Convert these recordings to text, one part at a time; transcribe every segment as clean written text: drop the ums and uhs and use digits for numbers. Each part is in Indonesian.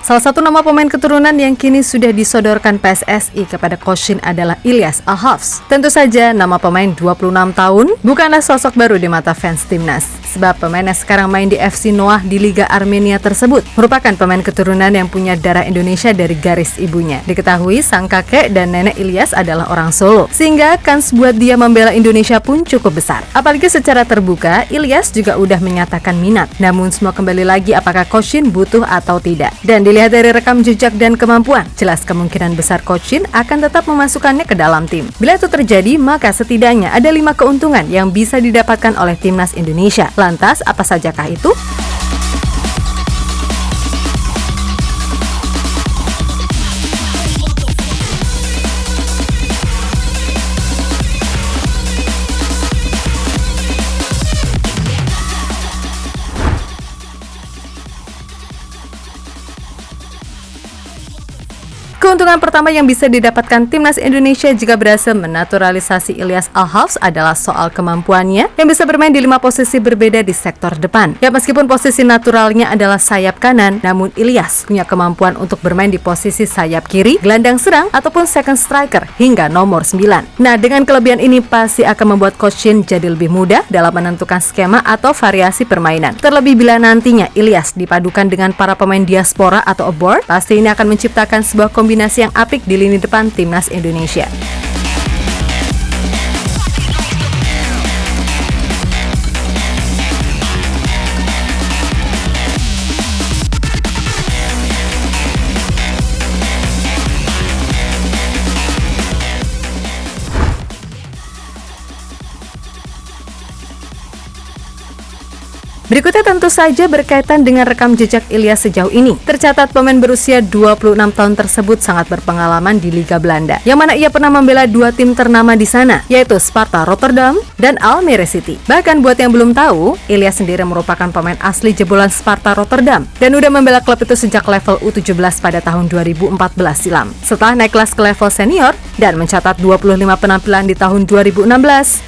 Salah satu nama pemain keturunan yang kini sudah disodorkan PSSI kepada Coach Shin adalah Ilyas Al-Hafs. Tentu saja nama pemain 26 tahun bukanlah sosok baru di mata fans timnas. Sebab pemain yang sekarang main di FC Noah di Liga Armenia tersebut merupakan pemain keturunan yang punya darah Indonesia dari garis ibunya. Diketahui sang kakek dan nenek Ilyas adalah orang Solo, sehingga kans buat dia membela Indonesia pun cukup besar. Apalagi secara terbuka, Ilyas juga udah menyatakan minat. Namun semua kembali lagi apakah Coach Shin butuh atau tidak. Dan dilihat dari rekam jejak dan kemampuan, jelas kemungkinan besar Coach Shin akan tetap memasukkannya ke dalam tim. Bila itu terjadi, maka setidaknya ada 5 keuntungan yang bisa didapatkan oleh timnas Indonesia. Lantas, apa sajakah itu? Keuntungan pertama yang bisa didapatkan timnas Indonesia jika berhasil menaturalisasi Ilyas Al-Hafs adalah soal kemampuannya yang bisa bermain di 5 posisi berbeda di sektor depan. Ya, meskipun posisi naturalnya adalah sayap kanan, namun Ilyas punya kemampuan untuk bermain di posisi sayap kiri, gelandang serang, ataupun second striker hingga nomor 9. Nah, dengan kelebihan ini pasti akan membuat Coach Shin jadi lebih mudah dalam menentukan skema atau variasi permainan. Terlebih bila nantinya Ilyas dipadukan dengan para pemain diaspora atau abroad, pasti ini akan menciptakan sebuah kombinasi yang apik di lini depan timnas Indonesia. Berikutnya tentu saja berkaitan dengan rekam jejak Ilyas sejauh ini. Tercatat pemain berusia 26 tahun tersebut sangat berpengalaman di Liga Belanda, yang mana ia pernah membela 2 tim ternama di sana, yaitu Sparta Rotterdam dan Almere City. Bahkan buat yang belum tahu, Ilyas sendiri merupakan pemain asli jebolan Sparta Rotterdam dan udah membela klub itu sejak level U17 pada tahun 2014 silam. Setelah naik kelas ke level senior dan mencatat 25 penampilan di tahun 2016,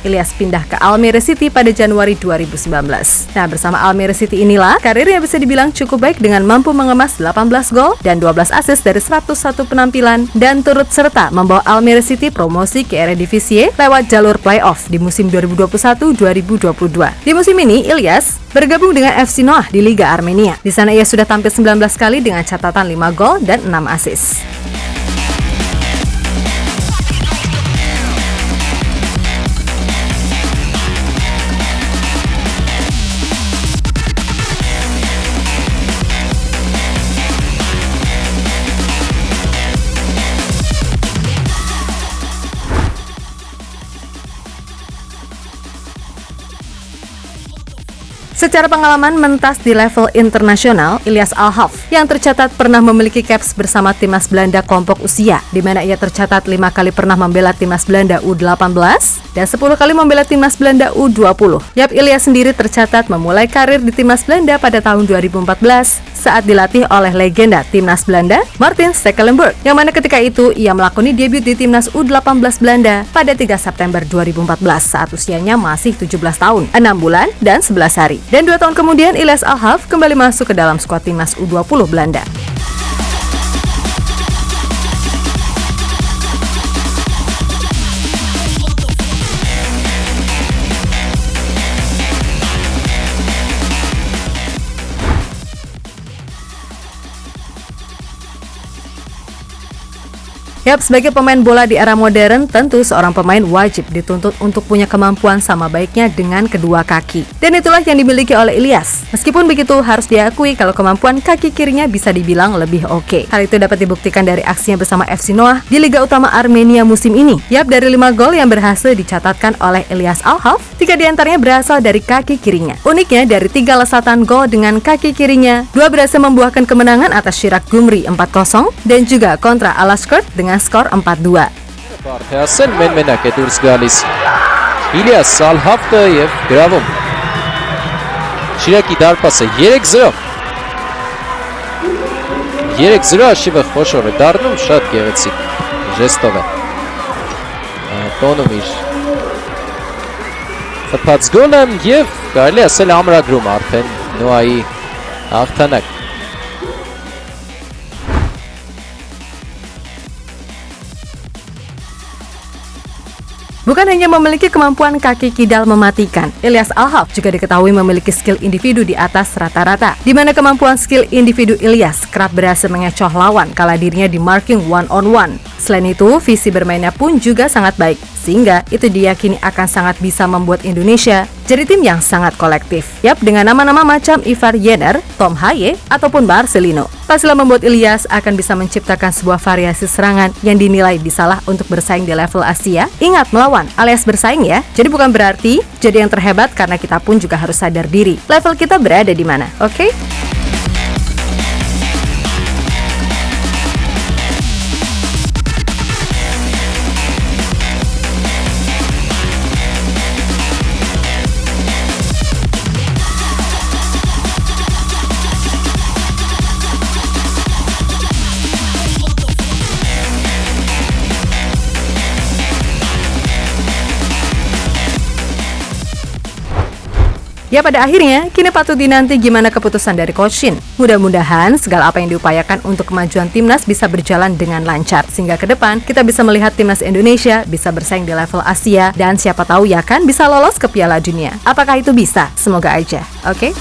Ilyas pindah ke Almere City pada Januari 2019. Nah, bersama Almere City inilah karirnya bisa dibilang cukup baik dengan mampu mengemas 18 gol dan 12 assist dari 101 penampilan dan turut serta membawa Almere City promosi ke Eredivisie lewat jalur playoff di musim 2021-2022. Di musim ini, Ilyas bergabung dengan FC Noah di Liga Armenia. Di sana ia sudah tampil 19 kali dengan catatan 5 gol dan 6 assist. Secara pengalaman mentas di level internasional, Ilyas Al-Hafs yang tercatat pernah memiliki caps bersama timnas Belanda kelompok usia, di mana ia tercatat 5 kali pernah membela timnas Belanda U18 dan 10 kali membela timnas Belanda U20. Yap, Ilyas sendiri tercatat memulai karir di timnas Belanda pada tahun 2014 saat dilatih oleh legenda timnas Belanda, Martin Stekelenburg, yang mana ketika itu ia melakoni debut di timnas U18 Belanda pada 3 September 2014 saat usianya masih 17 tahun, 6 bulan, dan 11 hari. Dan 2 tahun kemudian Ilyas Al-Hafs kembali masuk ke dalam skuad timnas U20 Belanda. Yap, sebagai pemain bola di era modern, tentu seorang pemain wajib dituntut untuk punya kemampuan sama baiknya dengan kedua kaki. Dan itulah yang dimiliki oleh Ilyas. Meskipun begitu, harus diakui kalau kemampuan kaki kirinya bisa dibilang lebih oke. Hal itu dapat dibuktikan dari aksinya bersama FC Noah di Liga Utama Armenia musim ini. Yap, dari 5 gol yang berhasil dicatatkan oleh Ilyas Al-Hafs, 3 diantaranya berasal dari kaki kirinya. Uniknya, dari 3 lesatan gol dengan kaki kirinya, 2 berhasil membuahkan kemenangan atas Shirak Gumri 4-0 dan juga kontra Alaskert dengan skor 4-2. Partheasen men menaket Ursgalis. Ilyas Al-Hafs'yev Gravom. Shiraki darpase 3-0. 3-0 աշիվը խոշոր է դառնում, շատ գեղեցիկ ժեստով է տոնում իր խփած գոլը եւ կարելի ասել ամրագրում արդեն Նոայի հաղթանակ։ Bukan hanya memiliki kemampuan kaki kidal mematikan, Ilyas Al-Haq juga diketahui memiliki skill individu di atas rata-rata, di mana kemampuan skill individu Ilyas kerap berhasil mengecoh lawan kala dirinya di marking one-on-one. Selain itu, visi bermainnya pun juga sangat baik, sehingga itu diyakini akan sangat bisa membuat Indonesia jadi tim yang sangat kolektif. Yap, dengan nama-nama macam Ivar Jenner, Tom Haye, ataupun Marcelino. Pastilah membuat Ilyas akan bisa menciptakan sebuah variasi serangan yang dinilai bisalah untuk bersaing di level Asia. Ingat, melawan alias bersaing ya. Jadi bukan berarti jadi yang terhebat, karena kita pun juga harus sadar diri. Level kita berada di mana, oke? Ya, pada akhirnya, kini patut dinanti gimana keputusan dari Coach Shin. Mudah-mudahan segala apa yang diupayakan untuk kemajuan timnas bisa berjalan dengan lancar, sehingga ke depan kita bisa melihat timnas Indonesia bisa bersaing di level Asia, dan siapa tahu ya kan bisa lolos ke Piala Dunia. Apakah itu bisa? Semoga aja, oke?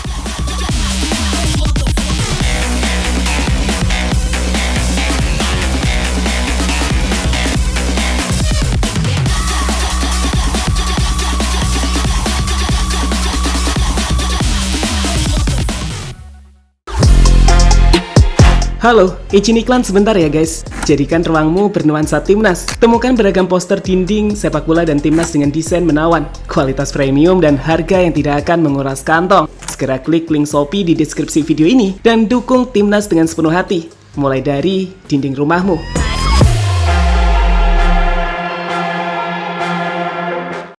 Halo, izin iklan sebentar ya guys. Jadikan ruangmu bernuansa timnas. Temukan beragam poster dinding, sepak bola dan timnas dengan desain menawan, kualitas premium dan harga yang tidak akan menguras kantong. Segera klik link Shopee di deskripsi video ini dan dukung timnas dengan sepenuh hati. Mulai dari dinding rumahmu.